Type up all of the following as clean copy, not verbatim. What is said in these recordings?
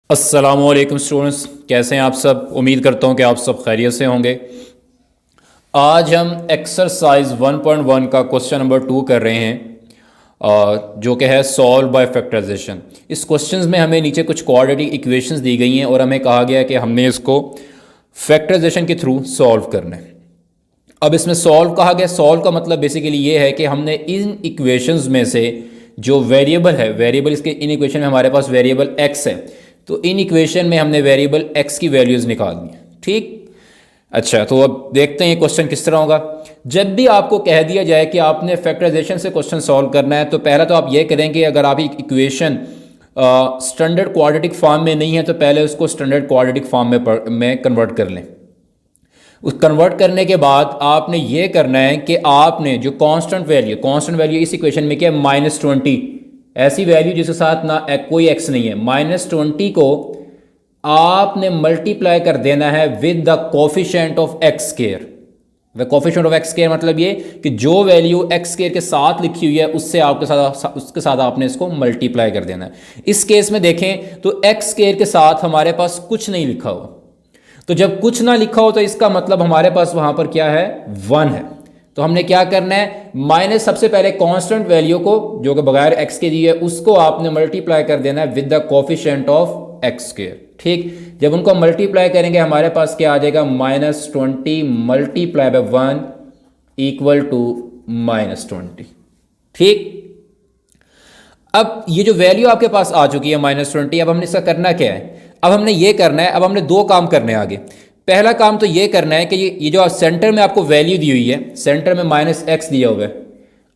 अस्सलामुअलैकुम स्टूडेंट्स, कैसे हैं आप सब। उम्मीद करता हूं कि आप सब खैरियत से होंगे। आज हम एक्सरसाइज 1.1 का क्वेश्चन नंबर 2 कर रहे हैं, जो कि है सॉल्व बाय फैक्टराइजेशन। इस क्वेश्चन में हमें नीचे कुछ क्वाड्रेटिक इक्वेशंस दी गई हैं और हमें कहा गया है कि हमने इसको फैक्टराइजेशन के थ्रू सॉल्व करना है। अब इसमें सॉल्व कहा गया, सॉल्व का मतलब बेसिकली ये है कि हमने इन इक्वेशंस में से जो वेरिएबल है, वेरिएबल इसके इन इक्वेशन में हमारे पास वेरिएबल एक्स है, तो इन इक्वेशन में हमने वेरिएबल एक्स की वैल्यूज़ निकालनी है। ठीक, अच्छा, तो अब देखते हैं ये क्वेश्चन किस तरह होगा। जब भी आपको कह दिया जाए कि आपने फैक्टराइजेशन से क्वेश्चन सॉल्व करना है, तो पहला तो आप ये करेंगे, अगर आप इक्वेशन स्टैंडर्ड क्वाड्रेटिक फॉर्म में नहीं है तो पहले उसको स्टैंडर्ड क्वाड्रेटिक फॉर्म में कन्वर्ट कर लें। उस कन्वर्ट करने के बाद आपने ये करना है कि आपने जो कांस्टेंट वैल्यू इस इक्वेशन में क्या है, -20, ऐसी वैल्यू जिसके साथ ना कोई एक्स नहीं है, -20 को आपने मल्टीप्लाई कर देना है with the coefficient of x square. The coefficient of x square मतलब ये कि जो वैल्यू एक्स स्क्वायर के साथ लिखी हुई है उससे उसके साथ आपने इसको मल्टीप्लाई कर देना है। इस केस में देखें तो एक्स स्क्वायर के साथ हमारे पास कुछ नहीं लिखा हुआ, तो जब कुछ ना लिखा हो तो इसका मतलब हमारे पास वहां पर क्या है, 1 है। तो हमने क्या करना है, माइनस सबसे पहले कांस्टेंट वैल्यू को जो कि बगैर एक्स के दी है उसको आपने मल्टीप्लाई कर देना है with the coefficient of x square. ठीक, जब उनको मल्टीप्लाई करेंगे हमारे पास क्या आ जाएगा, -20 मल्टीप्लाई बाय 1 इक्वल टू -20। ठीक, अब ये जो वैल्यू आपके पास आ चुकी है -20, अब हमने इसका करना क्या है, अब हमने ये करना है, अब हमने दो काम करने हैं आगे। पहला काम तो ये करना है कि ये जो सेंटर में आपको वैल्यू दी हुई है, सेंटर में -x दिया हुआ है,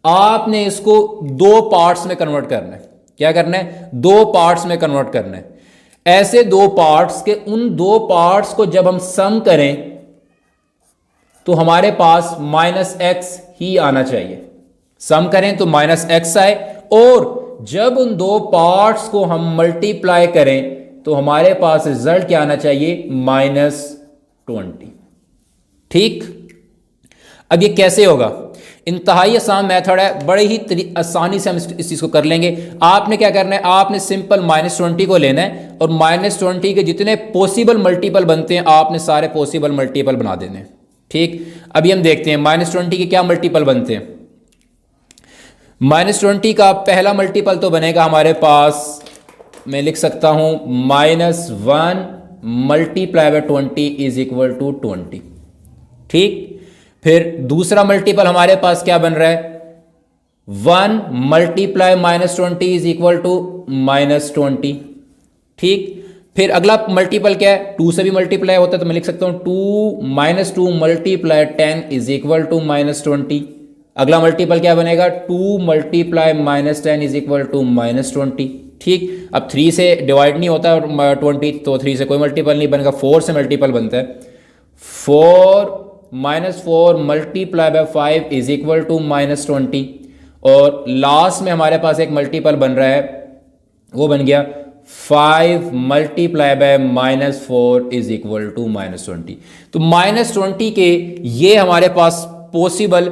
आपने इसको दो पार्ट्स में कन्वर्ट करना है। क्या करना है, दो पार्ट्स में कन्वर्ट करना है। ऐसे दो पार्ट्स के उन दो पार्ट्स को जब हम सम करें तो हमारे पास -x ही आना चाहिए। सम करें तो -x आए, और जब उन दो पार्ट्स को हम मल्टीप्लाई करें तो हमारे पास रिजल्ट क्या आना चाहिए, -20। ठीक, अब ये कैसे होगा, इंतहाई आसान मेथड है, बड़े ही आसानी से हम इस चीज़ को कर लेंगे। आपने क्या करना है, आपने सिंपल -20 को लेना है और -20 के जितने पॉसिबल मल्टीपल बनते हैं आपने सारे पॉसिबल मल्टीपल बना देने हैं। ठीक, अभी हम देखते हैं -20 के क्या मल्टीपल बनते हैं। -20 का पहला मल्टीपल तो बनेगा हमारे पास, मैं लिख सकता हूं -1 multiply by 20 is equal to 20। ठीक, फिर दूसरा मल्टीपल हमारे पास क्या बन रहा है, 1 मल्टीप्लाई -20 इज इक्वल टू -20। ठीक, फिर अगला मल्टीपल क्या है, 2 से भी मल्टीप्लाई होता है तो मैं लिख सकता हूं 2 मल्टीप्लाई 10 इज इक्वल टू -20। अगला मल्टीपल क्या बनेगा, 2 मल्टीप्लाई -10 इज इक्वल टू -20। ठीक, अब 3 से डिवाइड नहीं होता 20, तो 3 से कोई मल्टीपल नहीं बनेगा, 4 से मल्टीपल बनता है। 4 multiply by 5 is equal to -20, और लास्ट में हमारे पास एक मल्टीपल बन रहा है, वो बन गया 5 multiply by -4 is equal to -20। तो -20 के ये हमारे पास पॉसिबल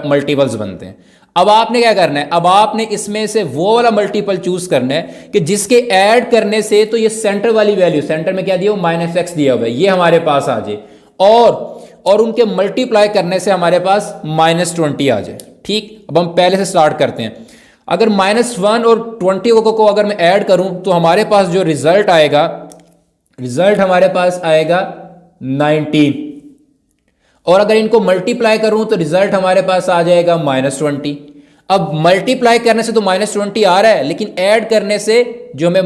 मल्टीपल्स बनते हैं। अब आपने क्या करना है, अब आपने इसमें से वो वाला मल्टीपल चूज करना है कि जिसके ऐड करने से तो ये सेंटर वाली वैल्यू, सेंटर में क्या दिया हुआ, -x दिया हुआ है, ये हमारे पास आ जाए, और उनके मल्टीप्लाई करने से हमारे पास -20 आ जाए। ठीक, अब हम पहले से स्टार्ट करते हैं। अगर -1 और 20 को अगर मैं ऐड करूं तो हमारे पास जो रिजल्ट आएगा, रिजल्ट हमारे पास आएगा 19, और अगर इनको मल्टीप्लाई करूं तो रिजल्ट हमारे पास आ जाएगा -20। अब मल्टीप्लाई करने से तो -20 आ रहा है, लेकिन ऐड करने से जो हमें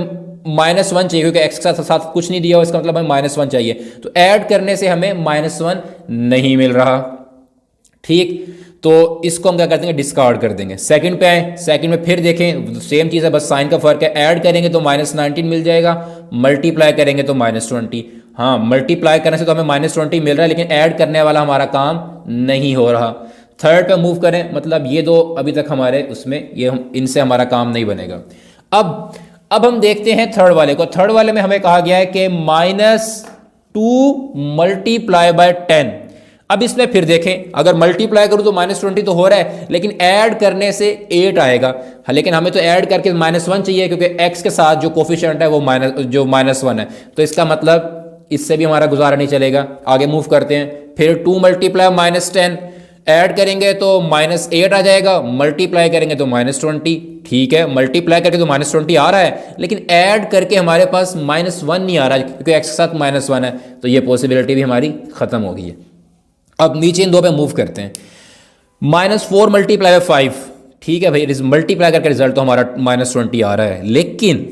-1 चाहिए, क्योंकि x के साथ कुछ नहीं दिया हो, इसका मतलब हमें -1 चाहिए, तो ऐड करने से हमें -1 नहीं मिल रहा। ठीक, तो इसको हम क्या कर देंगे, डिस्कार्ड कर देंगे। सेकंड पे आए, सेकंड में फिर देखें, सेम चीज़ है, बस साइन का फर्क है। ऐड करेंगे तो -19 मिल जाएगा, मल्टीप्लाई करेंगे तो -20। हाँ, मल्टीप्लाई करने से तो हमें -20 मिल रहा है, लेकिन ऐड करने वाला हमारा काम नहीं हो रहा। थर्ड पे मूव करें, मतलब ये दो अभी तक हमारे उसमें, ये इनसे हमारा काम नहीं बनेगा। अब हम देखते हैं थर्ड वाले को। थर्ड वाले में हमें कहा गया है कि -2 मल्टीप्लाई बाय 10। अब इसमें फिर देखें, अगर मल्टीप्लाई करूं तो -20 तो हो रहा है, लेकिन ऐड करने से 8 आएगा। हाँ, लेकिन हमें तो ऐड करके -1 चाहिए, क्योंकि x के साथ जो कोफिशिएंट है वो -1 है, तो इसका मतलब इससे भी हमारा गुजारा नहीं चलेगा। आगे मूव करते हैं। फिर 2 मल्टीप्लाई -10, ऐड करेंगे तो -8 आ जाएगा, मल्टीप्लाई करेंगे तो -20। ठीक है, मल्टीप्लाई करके तो -20 आ रहा है, लेकिन ऐड करके हमारे पास -1 नहीं आ रहा है, क्योंकि x के साथ -1 है, तो ये पॉसिबिलिटी भी हमारी खत्म हो गई है। अब नीचे इन दो पे मूव करते हैं। -4 मल्टीप्लाई 5, ठीक है भाई, मल्टीप्लाई करके रिजल्ट तो हमारा -20 आ रहा है, लेकिन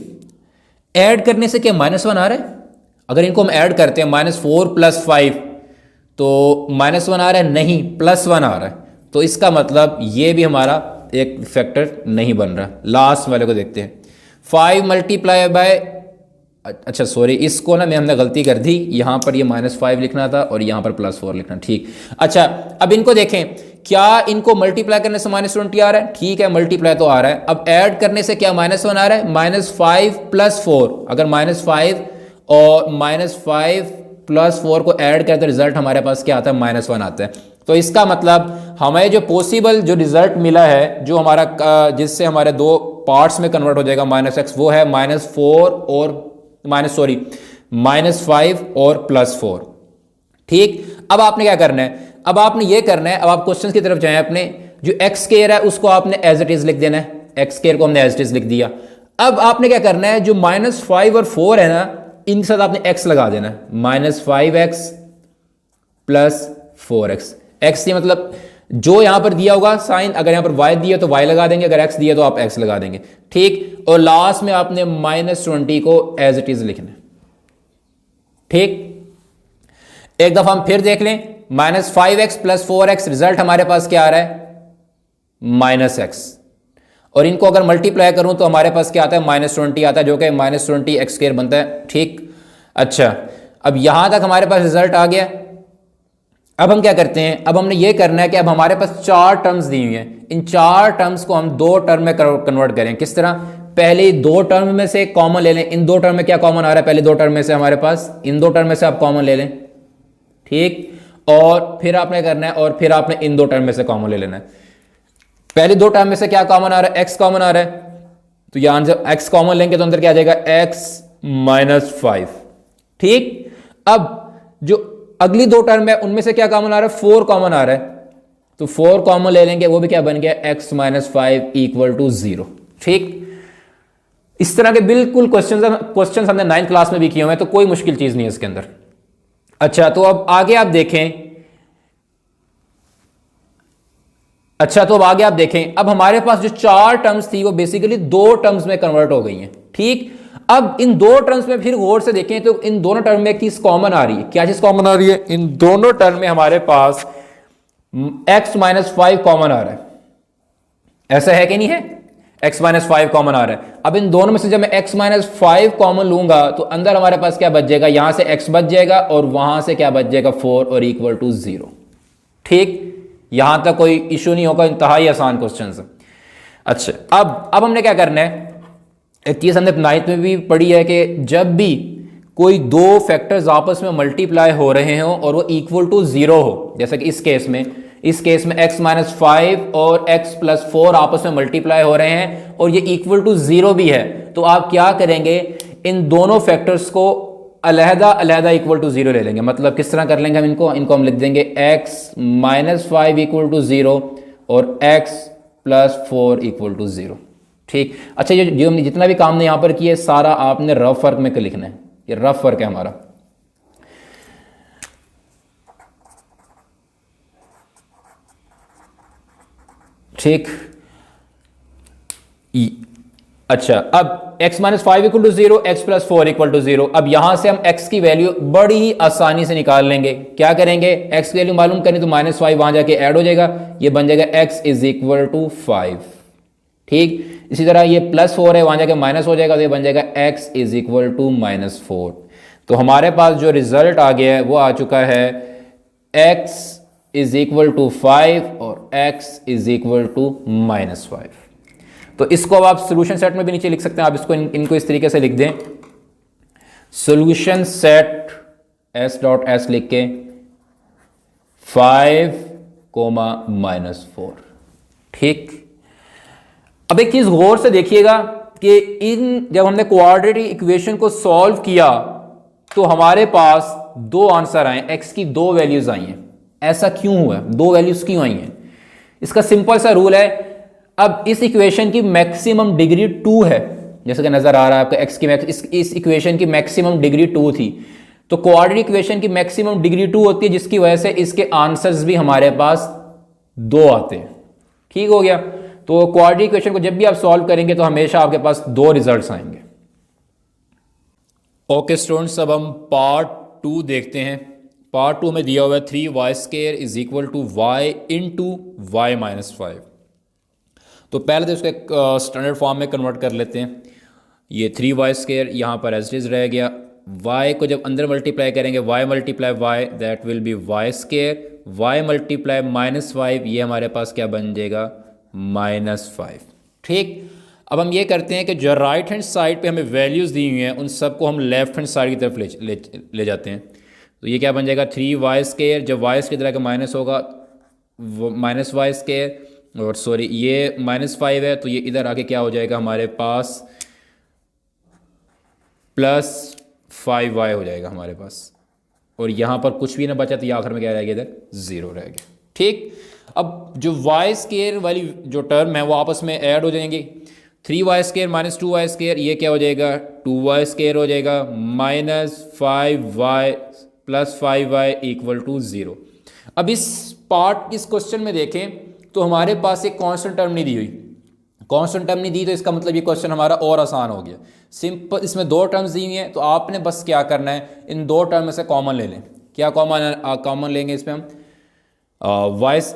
ऐड करने से क्या -1 आ रहा है? अगर इनको हम ऐड करते हैं -4 + 5 तो -1 आ रहा है, नहीं +1 आ रहा है, तो इसका मतलब ये भी हमारा एक फैक्टर नहीं बन रहा। लास्ट वाले को देखते हैं। 5 मल्टीप्लाई बाय, अच्छा सॉरी, इसको ना हमने गलती कर दी, यहाँ पर ये -5 लिखना था और यहाँ पर +4 लिखना, ठीक। अच्छा, अब इनको देखें, क्या इनको मल्टीप्लाई करने से -20 आ रहा है? ठीक है, मल्टीप्लाई तो आ रहा है। अब ऐड करने से क्या -1 आ रहा है? -5 + 4, अगर -5 और -5 + 4 को ऐड करते रिजल्ट हमारे पास क्या आता है? -1 आता है। तो इसका मतलब हमें जो पॉसिबल जो रिजल्ट मिला है, जो हमारा जिससे हमारे दो पार्ट्स में कन्वर्ट हो जाएगा -x, वो है -4 और -5 और +4। ठीक, अब आपने क्या करना है? अब आपने ये करना है, अब आप क्वेश्चन की तरफ जाएं। अपने जो x स्क्वायर है उसको आपने एज इट इज लिख देना है, x स्क्वायर को हमने एज इट इज लिख दिया। अब आपने क्या करना है, जो -5 और 4 है ना, इनके साथ आपने x लगा देना है, -5x + 4x। x ये मतलब जो यहां पर दिया होगा साइन, अगर यहां पर y दिया तो y लगा देंगे, अगर x दिया तो आप x लगा देंगे। ठीक, और लास्ट में आपने -20 को एज इट इज लिखना है। ठीक, एक दफा हम फिर देख लें। -5x + 4x, रिजल्ट हमारे पास क्या आ रहा है? -x। और इनको अगर मल्टीप्लाई करूं तो हमारे पास क्या आता है? -20 आता है, जो कि -20x² बनता है। ठीक, अच्छा, अब यहां तक हमारे पास रिजल्ट आ गया। अब हम क्या करते हैं? अब हमने ये करना है कि अब हमारे पास 4 टर्म्स दी हुई हैं, इन 4 टर्म्स को हम 2 टर्म में कन्वर्ट करें। किस तरह? पहले 2 टर्म में से कॉमन ले लें। इन 2 टर्म में क्या कॉमन आ रहा है? पहले 2 टर्म में से हमारे पास, इन 2 टर्म में से आप कॉमन ले लें। ठीक, और फिर आपने करना है, और फिर आपने इन 2 टर्म में से कॉमन ले लेना है। पहले 2 टर्म में से क्या कॉमन आ रहा है? x कॉमन आ रहा है, तो यहां जब x कॉमन लेंगे तो अंदर क्या आ जाएगा? x - 5। ठीक, अब जो अगली 2 टर्म है उनमें से क्या कॉमन आ रहा है? 4 कॉमन आ रहा है, तो 4 कॉमन ले लेंगे, वो भी क्या बन गया? x - 5 = 0। ठीक, इस तरह के बिल्कुल क्वेश्चंस हमने 9th क्लास में भी किए हुए हैं, तो कोई मुश्किल चीज नहीं है इसके अंदर। अच्छा, तो अब आगे आप देखें। अच्छा, तो अब आगे आप देखें, अब हमारे पास जो 4 टर्म्स थी वो बेसिकली 2 टर्म्स में कन्वर्ट हो गई हैं। ठीक, अब इन 2 टर्म्स में फिर गौर से देखें तो इन दोनों टर्म में एक चीज कॉमन आ रही है। क्या चीज कॉमन आ रही है? इन दोनों टर्म में हमारे पास x - 5 कॉमन आ रहा है। ऐसा है कि नहीं है? x - 5 कॉमन आ रहा है। अब इन दोनों में से जब मैं x - 5 कॉमन लूंगा तो अंदर हमारे पास क्या बच जाएगा? यहां से x बच जाएगा और वहां से क्या बच जाएगा? 4 और = 0। ठीक, यहां तक कोई इशू नहीं होगा, इंतहाई आसान क्वेश्चन है। अच्छा, अब हमने क्या करना है? एक चीज हमने 9th में भी पढ़ी है कि जब भी कोई 2 फैक्टर्स आपस में मल्टीप्लाई हो रहे हो और वो = 0 हो, जैसे कि इस केस में x - 5 और x + 4 आपस में मल्टीप्लाई हो रहे हैं और ये = 0 भी है, तो आप क्या करेंगे? इन दोनों फैक्टर्स को अलहदा अलहदा = 0 ले लेंगे। मतलब किस तरह कर लेंगे हम इनको हम लिख देंगे x - 5 = 0 और x + 4 = 0। ठीक, अच्छा, ये जो हमने जितना भी काम ने यहां पर किया सारा आपने रफ वर्क में लिखना है, ये रफ वर्क है हमारा। ठीक, अच्छा, अब x - 5 = 0, x + 4 = 0। अब यहां से हम x की वैल्यू बड़ी ही आसानी से निकाल लेंगे। क्या करेंगे? x की वैल्यू मालूम करें तो -5 वहां जाके ऐड हो जाएगा, ये बन जाएगा x = 5। ठीक, इसी तरह ये +4 है, वहां जाके माइनस हो जाएगा, तो ये बन जाएगा x = -4। तो हमारे पास जो रिजल्ट आ गया है वो आ चुका है x = 5 और x = -5। तो इसको अब आप सोल्यूशन सेट में भी नीचे लिख सकते हैं। आप इसको इनको इस तरीके से लिख दें, सोल्यूशन सेट s.s लिख के 5, ठीक। अब एक चीज गौर से देखिएगा कि जब हमने क्वाड्रेटिक इक्वेशन को सॉल्व किया तो हमारे पास दो आंसर आए, एक्स की दो वैल्यूज आई हैं। ऐसा क्यों हुआ, दो वैल्यूज क्यों आई हैं? इसका सिंपल सा रूल है, अब इस इक्वेशन की मैक्सिमम डिग्री 2 है, जैसे कि नजर आ रहा है आपका एक्स की इस इक्वेशन की मैक्सिमम डिग्री 2 थी, तो क्वाड्रेटिक इक्वेशन की मैक्सिमम डिग्री 2 होती है, जिसकी वजह से इसके आंसर्स भी हमारे पास दो आते हैं। ठीक हो गया। तो क्वाड्रेटिक इक्वेशन को जब भी आप सॉल्व करेंगे तो हमेशा आपके पास दो रिजल्ट्स आएंगे। ओके स्टूडेंट्स, अब हम पार्ट 2 देखते हैं। पार्ट 2 में दिया हुआ है 3y² is equal to y into y minus 5। तो पहले तो इसको एक स्टैंडर्ड फॉर्म में कन्वर्ट कर लेते हैं। ये 3y² यहाँ पर एज इट इज रह गया, y को जब अंदर मल्टीप्लाई करेंगे y multiply y that will be y², y multiply -5 ये हमारे पास क्या बन जाएगा, -5। ठीक। अब हम ये करते हैं कि जो राइट हैंड साइड पे हमें वैल्यूज़ दी हुई हैं उन सबको हम लेफ्ट हैंड साइड की तरफ ले जाते हैं। तो ये क्या बन जाएगा, 3y², जब y की तरह का माइनस होगा -y², और सॉरी ये -5 है तो ये इधर आके क्या हो जाएगा हमारे पास +5y हो जाएगा हमारे पास, और यहाँ पर कुछ भी ना बचा तो ये आखिर में क्या रहेगा, इधर 0 रहेगा। ठीक। अब जो y² वाली जो टर्म है वो आपस में ऐड हो जाएंगे, 3y² माइनस 2y² ये क्या हो जाएगा, 2y² हो जाएगा, -5y plus 5y equal to 0। अब इस क्वेश्चन में देखें तो हमारे पास एक कांस्टेंट टर्म नहीं दी हुई, कांस्टेंट टर्म नहीं दी तो इसका मतलब ये क्वेश्चन हमारा और आसान हो गया। सिंपल, इसमें दो टर्म्स दी हुई हैं तो आपने बस क्या करना है, इन दो टर्म में से कॉमन ले लें। क्या कॉमन लेंगे इसमें हम,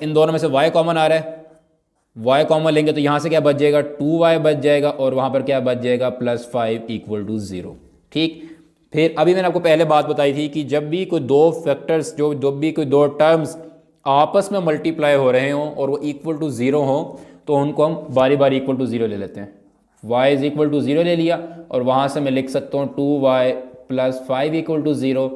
इन दोनों में से y कॉमन आ रहा है, y कॉमन लेंगे तो यहाँ से क्या बच जाएगा, 2y बच जाएगा, और वहाँ पर क्या बच जाएगा, +5 इक्वल टू 0। ठीक। फिर अभी मैंने आपको पहले बात बताई थी कि जब भी कोई दो फैक्टर्स जब भी कोई दो टर्म्स आपस में मल्टीप्लाई हो रहे हों और वो इक्वल टू 0 हो तो उनको हम बारी बारी इक्वल टू 0 ले लेते हैं। y इज इक्वल टू 0 ले लिया और वहाँ से मैं लिख सकता हूँ 2y plus 5 equal to 0,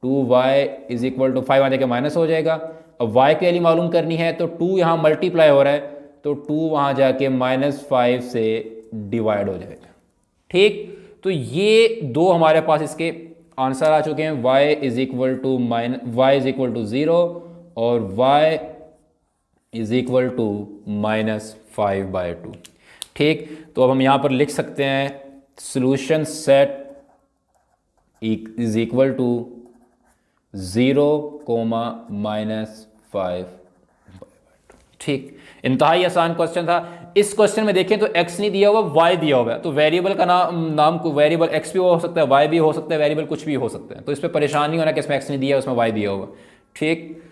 2y is equal to 5 आने के माइनस हो जाएगा। अब y की वैल्यू मालूम करनी है तो 2 यहाँ मल्टीप्लाई हो रहा है तो 2 वहाँ जाके -5 से डिवाइड हो जाएगा। ठीक। तो ये दो हमारे पास इसके आंसर आ चुके हैं, y इज इक्वल टू 0 और y इज इक्वल टू -5/2। ठीक। तो अब हम यहाँ पर लिख सकते हैं solution set is equal to 0, -5/2। ठीक। इंतहाई आसान क्वेश्चन था। इस क्वेश्चन में देखें तो x नहीं दिया हुआ, y दिया हुआ है, तो वेरिएबल का नाम को वेरिएबल x भी हो सकता है, y भी हो सकता है, वेरिएबल कुछ भी हो सकता है, तो इस पर परेशान नहीं होना कि इसमें x नहीं दिया उसमें y दिया हुआ। ठीक।